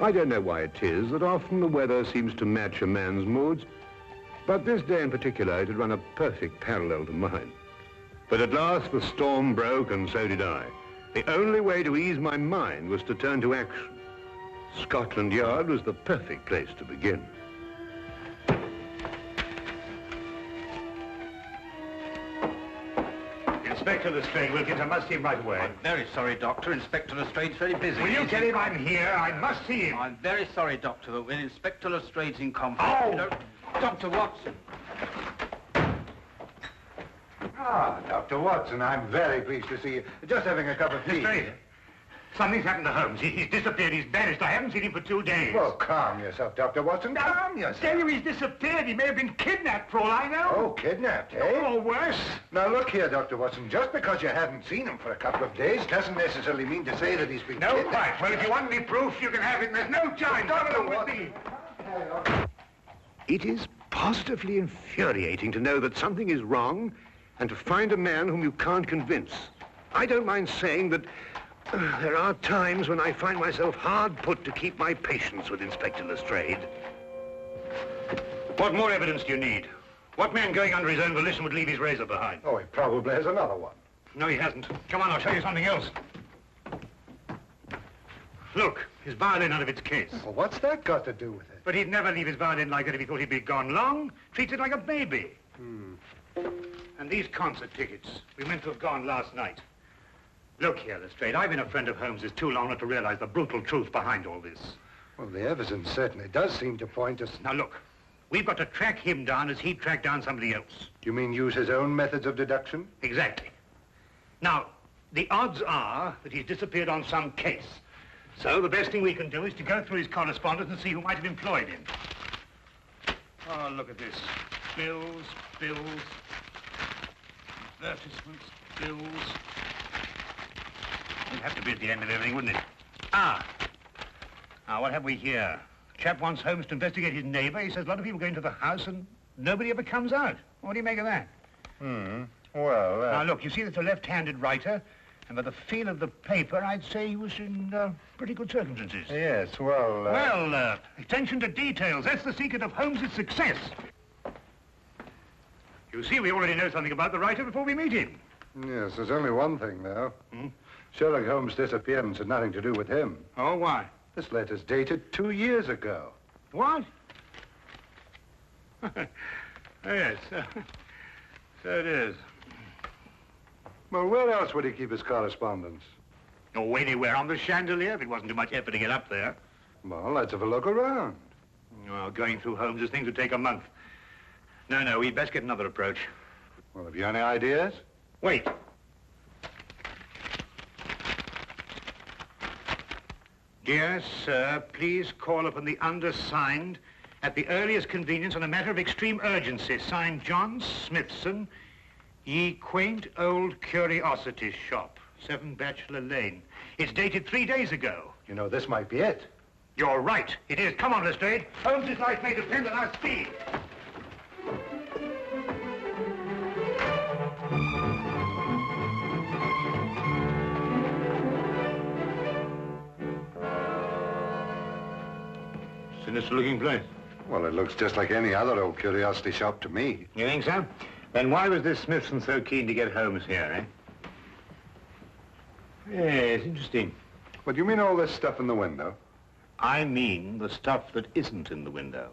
I don't know why it is that often the weather seems to match a man's moods, but this day in particular it had run a perfect parallel to mine. But at last the storm broke, and so did I. The only way to ease my mind was to turn to action. Scotland Yard was the perfect place to begin. Inspector Lestrade, Wilkins, I must see him right away. I'm very sorry, Doctor. Inspector Lestrade's very busy. Will you tell him I'm here? I must see him. I'm very sorry, Doctor, but when Inspector Lestrade's in conference... Oh! You know, Dr. Watson. Ah, Dr. Watson, I'm very pleased to see you. Just having a cup of tea. Lestrade, something's happened to Holmes. He's disappeared. He's vanished. I haven't seen him for 2 days. Well, calm yourself, Dr. Watson. Calm yourself. Tell you he's disappeared. He may have been kidnapped, for all I know. Oh, kidnapped, eh? Or worse. Now, look here, Dr. Watson. Just because you haven't seen him for a couple of days doesn't necessarily mean to say that he's been No, kidnapped. right. Well, if you want any proof, you can have it. There's no time. Dr. Come with me. It is positively infuriating to know that something is wrong and to find a man whom you can't convince. I don't mind saying that there are times when I find myself hard put to keep my patience with Inspector Lestrade. What more evidence do you need? What man going under his own volition would leave his razor behind? Oh, he probably has another one. No, he hasn't. Come on, I'll show you something else. Look, his violin out of its case. Well, what's that got to do with it? But he'd never leave his violin like that if he thought he'd be gone long. Treats it like a baby. And these concert tickets, we meant to have gone last night. Look here, Lestrade, I've been a friend of Holmes's too long not to realize the brutal truth behind all this. Well, the evidence certainly does seem to point us... Now look, we've got to track him down as he tracked down somebody else. You mean use his own methods of deduction? Exactly. Now, the odds are that he's disappeared on some case. So the best thing we can do is to go through his correspondence and see who might have employed him. Oh, look at this. Bills, advertisements, bills. It'd have to be at the end of everything, wouldn't it? Now, what have we here? Chap wants Holmes to investigate his neighbor. He says a lot of people go into the house and nobody ever comes out. What do you make of that? Well, Now, look, you see that's a left-handed writer, and by the feel of the paper, I'd say he was in pretty good circumstances. Yes, well... Well, attention to details. That's the secret of Holmes' success. You see, we already know something about the writer before we meet him. Yes, there's only one thing, though. Sherlock Holmes' disappearance had nothing to do with him. Oh, why? This letter's dated 2 years ago. What? Yes, so it is. Well, where else would he keep his correspondence? Oh, anywhere on the chandelier, if it wasn't too much effort to get up there. Well, let's have a look around. Well, going through Holmes' things would take a month. No, we'd best get another approach. Well, have you any ideas? Wait. Dear sir, please call upon the undersigned at the earliest convenience on a matter of extreme urgency. Signed, John Smithson, Ye Quaint Old Curiosity Shop, 7 Bachelor Lane. It's dated 3 days ago. You know, this might be it. You're right. It is. Come on, Lestrade. Holmes' life may depend on our speed. Sinister-looking place. Well, it looks just like any other old curiosity shop to me. You think so? Then why was this Smithson so keen to get Holmes here, eh? Yes, interesting. What do you mean all this stuff in the window? I mean the stuff that isn't in the window.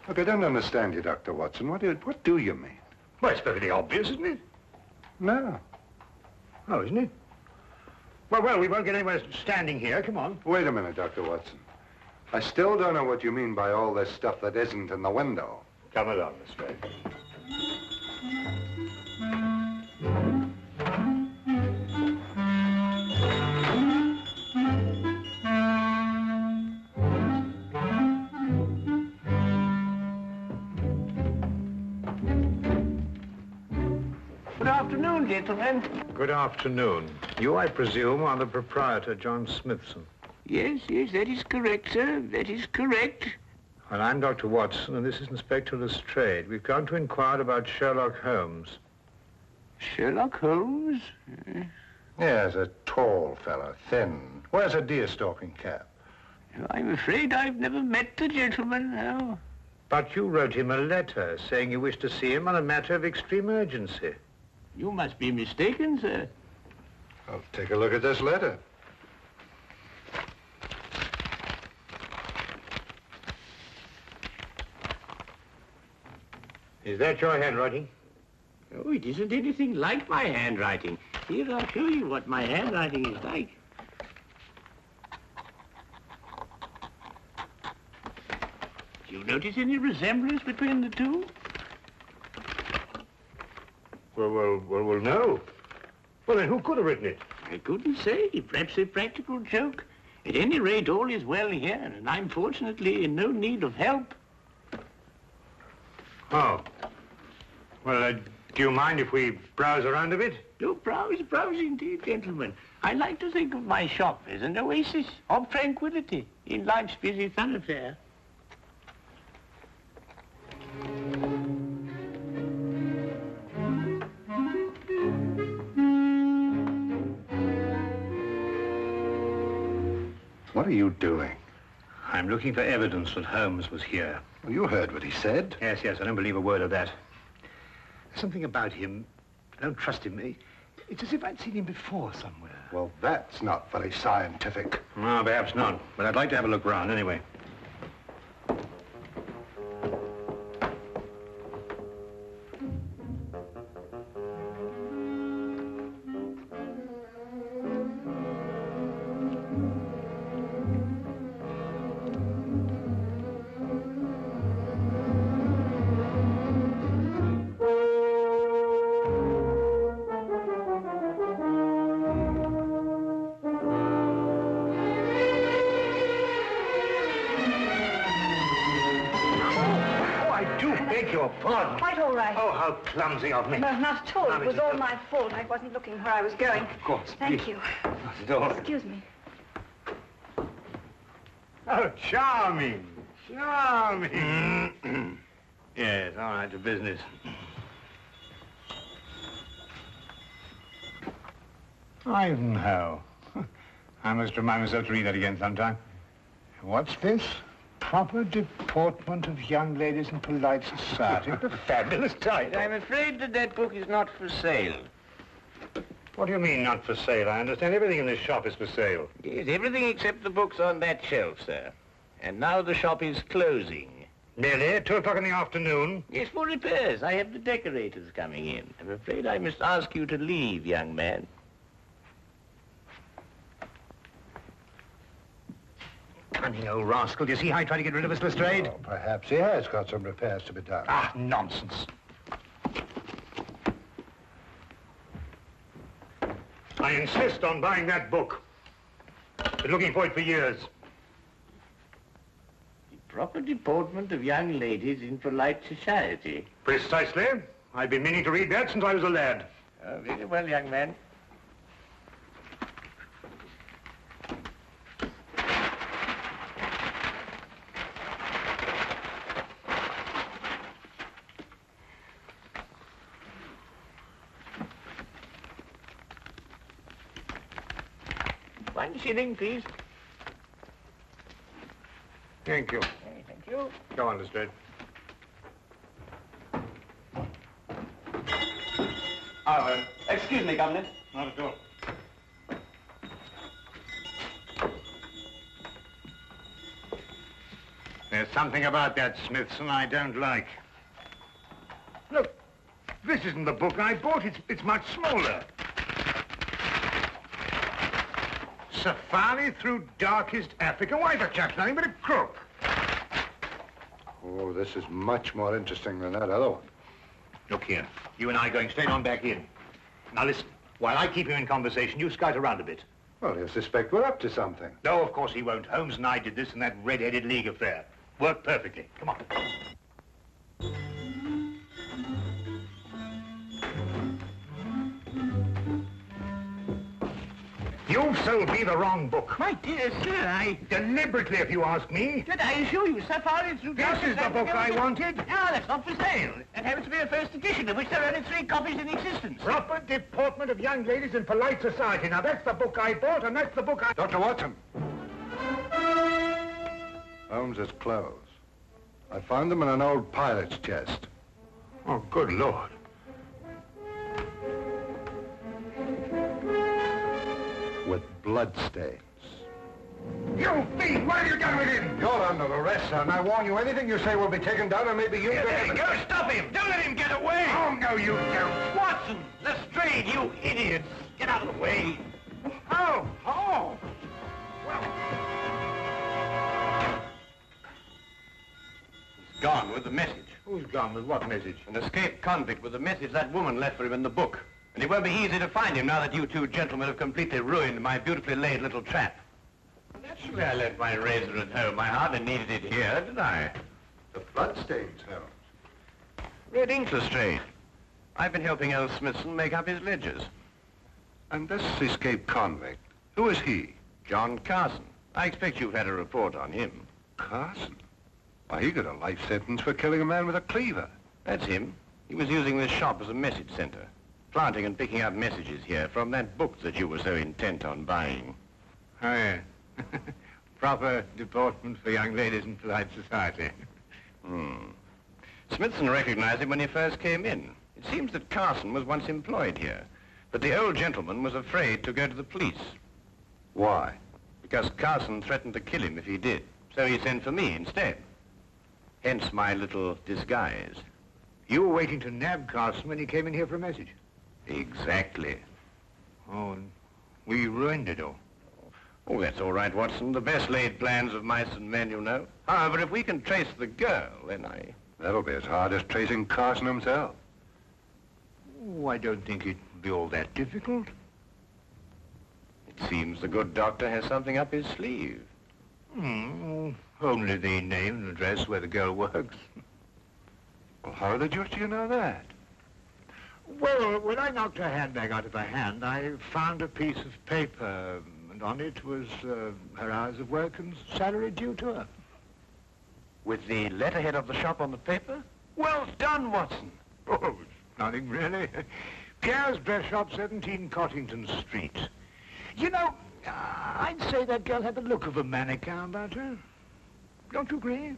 Look, I don't understand you, Dr. Watson. What do you mean? Well, it's perfectly obvious, isn't it? No. Oh, isn't it? Well, we won't get anywhere standing here. Come on. Wait a minute, Dr. Watson. I still don't know what you mean by all this stuff that isn't in the window. Come along, Lestrade. Good afternoon, gentlemen. Good afternoon. You, I presume, are the proprietor, John Smithson. Yes, that is correct, sir. That is correct. Well, I'm Dr. Watson, and this is Inspector Lestrade. We've come to inquire about Sherlock Holmes. Sherlock Holmes? Yes, a tall fellow, thin. Wears a deer-stalking cap. I'm afraid I've never met the gentleman, no. But you wrote him a letter saying you wished to see him on a matter of extreme urgency. You must be mistaken, sir. I'll take a look at this letter. Is that your handwriting? Oh, it isn't anything like my handwriting. Here, I'll show you what my handwriting is like. Do you notice any resemblance between the two? Well, no. Well, then who could have written it? I couldn't say. Perhaps a practical joke. At any rate, all is well here, and I'm fortunately in no need of help. Oh. Well, do you mind if we browse around a bit? No, browse indeed, gentlemen. I like to think of my shop as an oasis of tranquility in life's busy thoroughfare. What are you doing? I'm looking for evidence that Holmes was here. Well, you heard what he said. Yes, I don't believe a word of that. There's something about him. I don't trust him. It's as if I'd seen him before somewhere. Well, that's not very scientific. No, perhaps not. But I'd like to have a look round anyway. Pardon. Quite all right. Oh, how clumsy of me. No, not at all. No, It was Mrs. all my fault. I wasn't looking where I was going. Of course. Thank Please. you. Not at all. Excuse me. Oh, charming. Charming. Yes, all right, to business. Ivanhoe. I must remind myself to read that again sometime. What's this? Proper deportment of young ladies in polite society. What a fabulous title. I'm afraid that book is not for sale. What do you mean, not for sale? I understand everything in this shop is for sale. Yes, everything except the books on that shelf, sir. And now the shop is closing. Nearly 2 o'clock in the afternoon. Yes, for repairs. I have the decorators coming in. I'm afraid I must ask you to leave, young man. Cunning old rascal. Do you see how he tried to get rid of us, Lestrade? Oh, perhaps he has got some repairs to be done. Ah, nonsense. I insist on buying that book. Been looking for it for years. The proper deportment of young ladies in polite society. Precisely. I've been meaning to read that since I was a lad. Very well, young man. $1 please. Thank you. Thank you. Go on, Lestrade. Excuse me, Governor. Not at all. There's something about that Smithson I don't like. Look, this isn't the book I bought. It's much smaller. Safari through darkest Africa. Why, the chap's nothing but a crook. Oh, this is much more interesting than that other one. Look here. You and I are going straight on back in. Now listen, while I keep you in conversation, you scout around a bit. Well, he'll suspect we're up to something. No, of course he won't. Holmes and I did this in that red-headed league affair. Worked perfectly. Come on. You've sold me the wrong book. My dear sir, Deliberately, if you ask me. Did I assure you, Safari through... This is the book I wanted. No, that's not for sale. That happens to be a first edition, of which there are only 3 copies in existence. Proper deportment of young ladies in polite society. Now, that's the book I bought, and that's the book I... Dr. Watson. Holmes's clothes. I found them in an old pilot's chest. Oh, good Lord. With blood stains. You thief! What have you done with him? You're under arrest, sir, and I warn you, anything you say will be taken down, and maybe you... Go, stop him! Don't let him get away! Oh, no, you don't. Watson! Lestrade, you idiots! Get out of the way! Oh, oh! He's gone with the message. Who's gone with what message? An escaped convict with the message that woman left for him in the book. And it won't be easy to find him now that you two gentlemen have completely ruined my beautifully laid little trap. Naturally, I left my razor at home. I hardly needed it here, did I? The blood stains, Holmes. Red ink, Lestrade. I've been helping old Smithson make up his ledgers. And this escaped convict, who is he? John Carson. I expect you've had a report on him. Carson? Why, he got a life sentence for killing a man with a cleaver. That's him. He was using this shop as a message center, planting and picking up messages here from that book that you were so intent on buying. Oh, yeah. Proper deportment for young ladies in polite society. Smithson recognized him when he first came in. It seems that Carson was once employed here, but the old gentleman was afraid to go to the police. Why? Because Carson threatened to kill him if he did, so he sent for me instead. Hence my little disguise. You were waiting to nab Carson when he came in here for a message. Exactly. Oh, and we ruined it all. Oh, that's all right, Watson. The best laid plans of mice and men, you know. However, if we can trace the girl, then I... That'll be as hard as tracing Carson himself. Oh, I don't think it'd be all that difficult. It seems the good doctor has something up his sleeve. Only the name and address where the girl works. Well, how the deuce do you know that? Well, when I knocked her handbag out of her hand, I found a piece of paper, and on it was her hours of work and salary due to her. With the letterhead of the shop on the paper? Well done, Watson. Oh, nothing really. Pierre's dress shop, 17 Cottington Street. You know, I'd say that girl had the look of a mannequin about her. Don't you agree?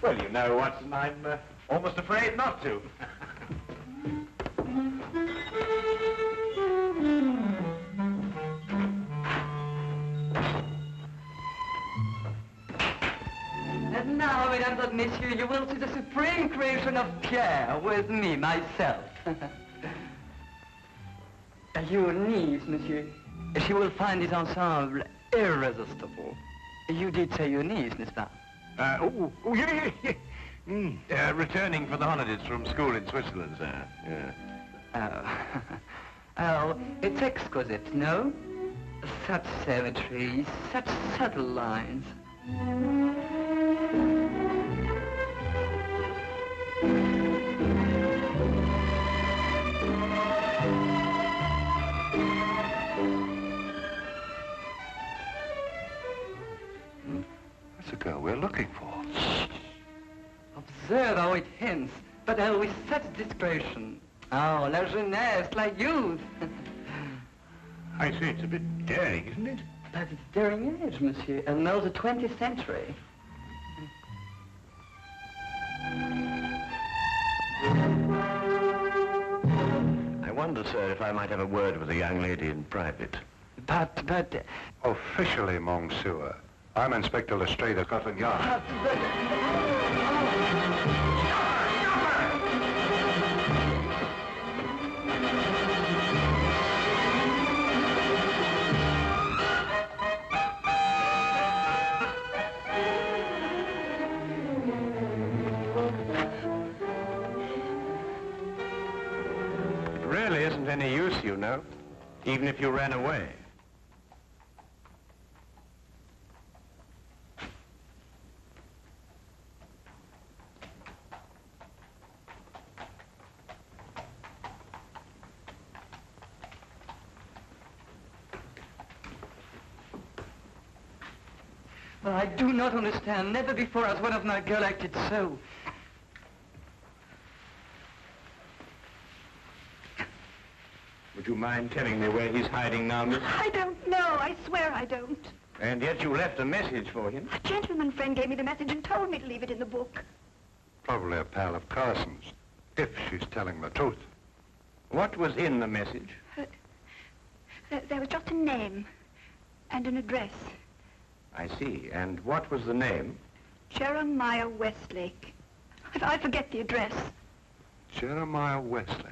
Well, you know, Watson, I'm almost afraid not to. And now, mesdames and messieurs, you will see the supreme creation of Pierre with me, myself. Your niece, monsieur, she will find this ensemble irresistible. You did say your niece, n'est-ce pas? Yeah. Returning for the holidays from school in Switzerland, sir. Yeah. Oh, it's exquisite, no? Such symmetry, such subtle lines. That's the girl we're looking for. Observe how it hints, but with such discretion. Oh, la jeunesse, la youth. I say it's a bit daring, isn't it? But it's daring age, monsieur, and now the 20th century. I wonder, sir, if I might have a word with the young lady in private. But... Officially, Monsieur, I'm Inspector Lestrade of Scotland Yard. It really isn't any use, you know, even if you ran away. Well, I do not understand. Never before has one of my girl acted so. Would you mind telling me where he's hiding now, miss? I don't know. I swear I don't. And yet you left a message for him. A gentleman friend gave me the message and told me to leave it in the book. Probably a pal of Carson's, if she's telling the truth. What was in the message? There was just a name and an address. I see. And what was the name? Jeremiah Westlake. I forget the address. Jeremiah Westlake.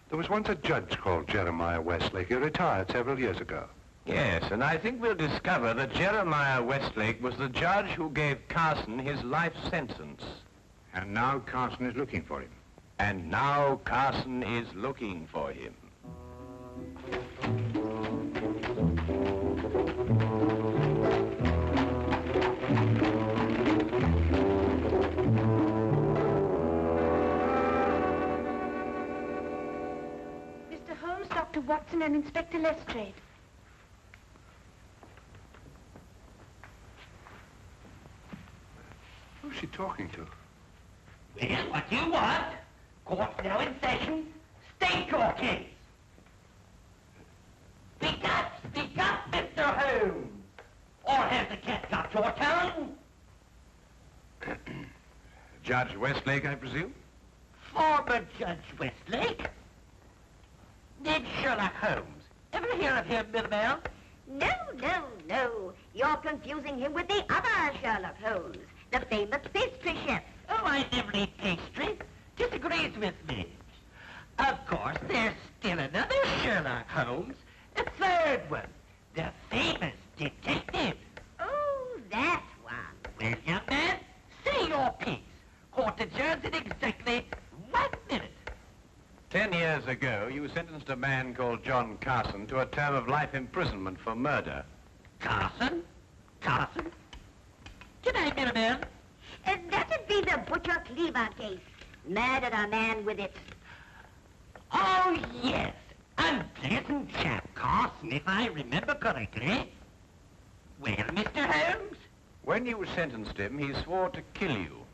There was once a judge called Jeremiah Westlake. He retired several years ago. Yes, and I think we'll discover that Jeremiah Westlake was the judge who gave Carson his life sentence. And now Carson is looking for him. And now Carson is looking for him. Mr. Holmes, Dr. Watson, and Inspector Lestrade. Who's she talking to? Well, what do you want? Court's now in session. State your case. Speak up, Mr. Holmes. Or has the cat got your tongue? Judge Westlake, I presume? Former Judge Westlake? Did Sherlock Holmes ever hear of him, Millamel? No. You're confusing him with the other Sherlock Holmes, the famous pastry chef. Oh, I never eat pastry. Disagrees with me. Of course, there's still another Sherlock Holmes, a third one, the famous detective. Oh, that one. Well, young man, say your piece. Court adjourns in exactly 1 minute. 10 years ago, you sentenced a man called John Carson to a term of life imprisonment for murder. Carson? G'day, Millamel. That'd be the Butcher Cleaver case. Murdered a man with it. Oh, yes. Unpleasant chap, Carson, if I remember correctly. Well, Mr. Holmes? When you sentenced him, he swore to kill you.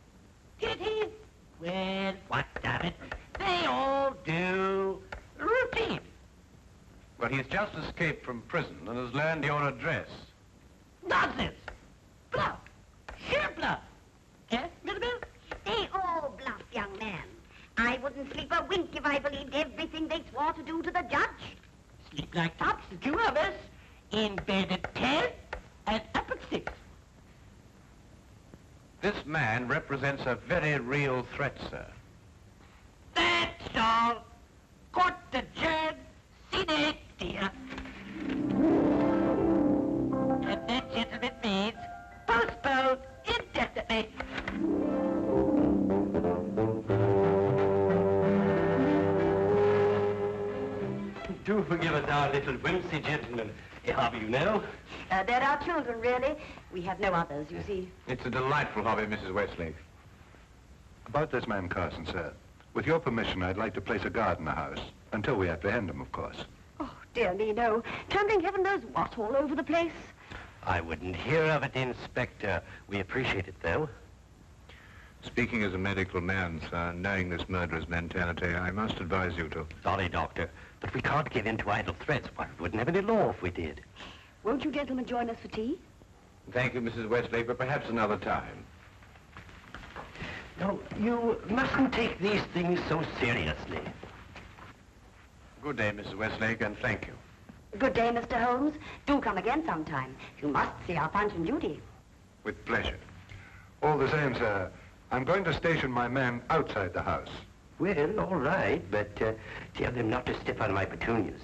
Did he? Well, what of it? They all do. Routine. Well, he's just escaped from prison and has learned your address. Nonsense. Bluff. Sheer bluff. Eh, Millamel? They all bluff, young man. I wouldn't sleep a wink if I believed everything they swore to do to the judge. Sleep like tops, the two of us. In bed at 10 and up at 6. This man represents a very real threat, sir. That's all. Court adjourned. Sine die. And that, gentlemen, means postponed indefinitely. Do forgive us our little whimsy, gentlemen. Hobby, you know. They're our children, really. We have no others, you see. It's a delightful hobby, Mrs. Westlake. About this man Carson, sir. With your permission, I'd like to place a guard in the house. Until we apprehend him, of course. Oh, dear me, no. Trembling heaven knows what all over the place. I wouldn't hear of it, Inspector. We appreciate it, though. Speaking as a medical man, sir, knowing this murderer's mentality, I must advise you to... Sorry, Doctor, but we can't give in to idle threats. Why, we wouldn't have any law if we did. Won't you gentlemen join us for tea? Thank you, Mrs. Westlake, but perhaps another time. No, you mustn't take these things so seriously. Good day, Mrs. Westlake, and thank you. Good day, Mr. Holmes. Do come again sometime. You must see our Punch and Judy. With pleasure. All the same, sir, I'm going to station my men outside the house. Well, all right, but tell them not to step on my petunias.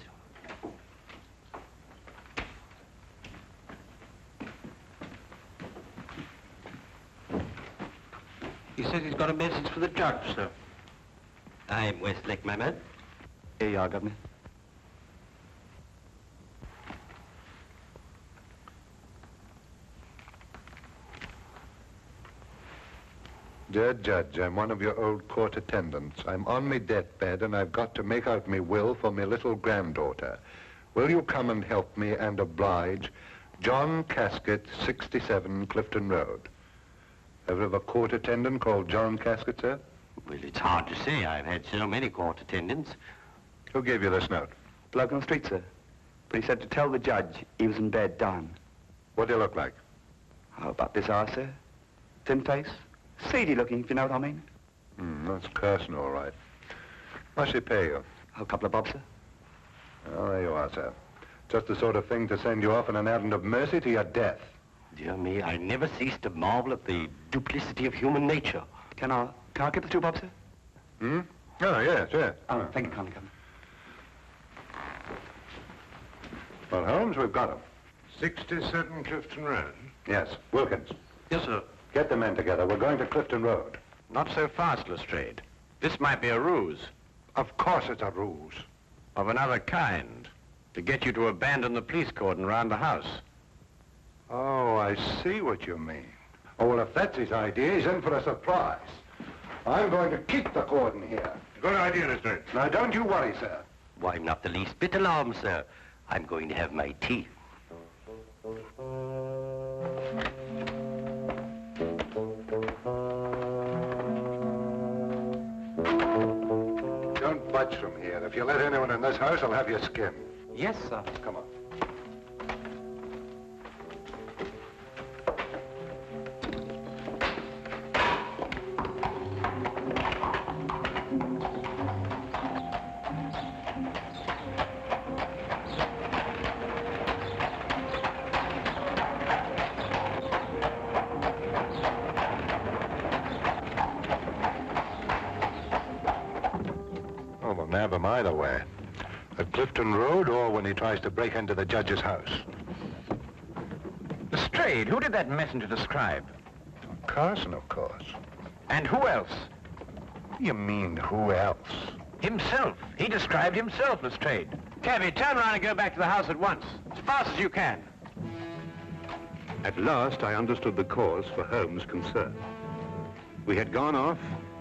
He says he's got a message for the judge, sir. I'm Westlake, my man. Here you are, Governor. Dear Judge, I'm one of your old court attendants. I'm on me deathbed and I've got to make out me will for me little granddaughter. Will you come and help me and oblige? John Casket, 67 Clifton Road. Ever have a court attendant called John Casket, sir? Well, it's hard to say. I've had so many court attendants. Who gave you this note? Bloke on the street, sir. But he said to tell the judge he was in bed dying. What do you look like? How about bizarre, sir? Thin face, seedy looking, if you know what I mean. That's Carson, all right. What's he pay you? A couple of bob, sir. Oh, there you are, sir. Just the sort of thing to send you off on an errand of mercy to your death. Dear me, I never cease to marvel at the duplicity of human nature. Can I get the 2 bob, sir? Oh, yes, yes. Oh, thank you, kindly, come. Well, Holmes, we've got him. 67 Clifton Road. Yes, Wilkins. Yes, sir. Get the men together. We're going to Clifton Road. Not so fast, Lestrade. This might be a ruse. Of course it's a ruse. Of another kind. To get you to abandon the police cordon round the house. Oh, I see what you mean. Oh, well, if that's his idea, he's in for a surprise. I'm going to keep the cordon here. Good idea, Lestrade. Now, don't you worry, sir. Why, I'm not the least bit alarmed, sir. I'm going to have my tea. Don't budge from here. If you let anyone in this house, I'll have you skinned. Yes, sir. Come on. Oh, well, nab him either way. At Clifton Road or when he tries to break into the judge's house. Lestrade, who did that messenger describe? Carson, of course. And who else? You mean who else? Himself. He described himself, Lestrade. Cabby, turn around and go back to the house at once. As fast as you can. At last, I understood the cause for Holmes' concern. We had gone off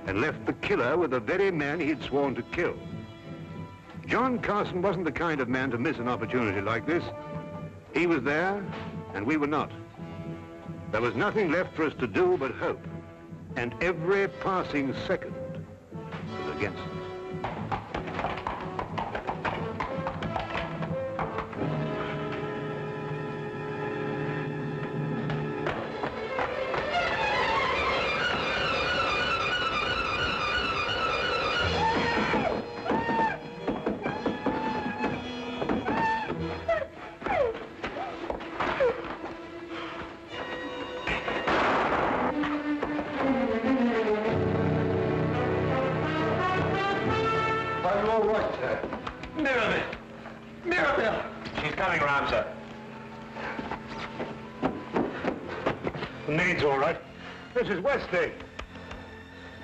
and left the killer with the very man he'd sworn to kill. John Carson wasn't the kind of man to miss an opportunity like this. He was there, and we were not. There was nothing left for us to do but hope, and every passing second was against us. This is Westlake.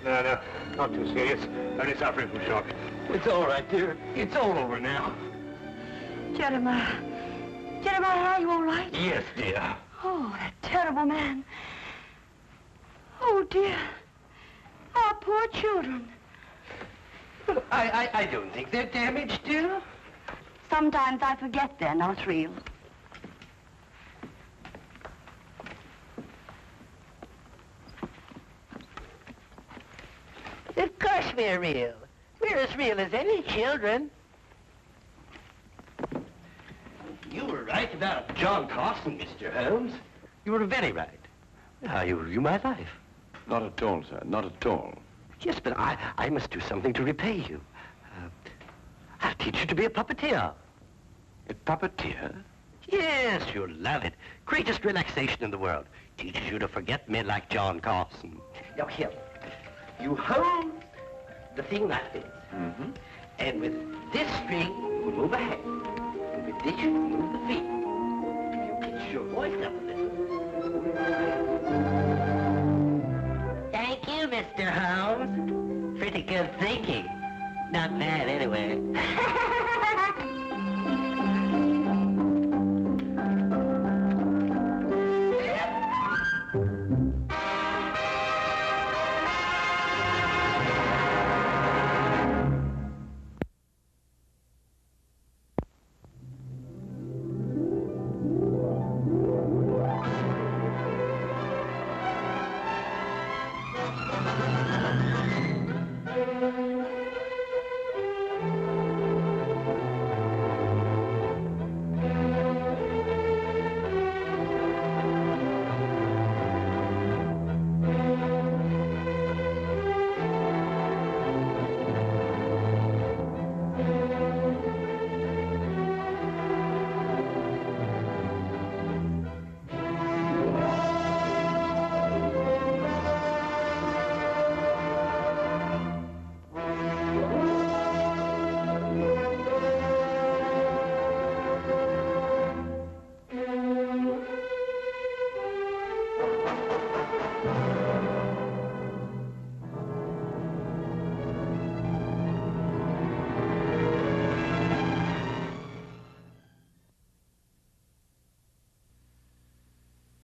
No, not too serious. Only suffering from shock. It's all right, dear. It's all over now. Jeremiah. Jeremiah, are you all right? Yes, dear. Oh, that terrible man. Oh, dear. Our poor children. I don't think they're damaged, dear. Sometimes I forget they're not real. Of course we're real. We're as real as any children. You were right about John Carson, Mr. Holmes. You were very right. How you ruined my life. Not at all, sir. Not at all. Yes, but I must do something to repay you. I'll teach you to be a puppeteer. A puppeteer? Yes, you'll love it. Greatest relaxation in the world. Teaches you to forget men like John Carson. Now, here. You hold the thing like this. Mm-hmm. And with this string, you will move a hand. And with this, you move the feet. If you pitch your voice up a little,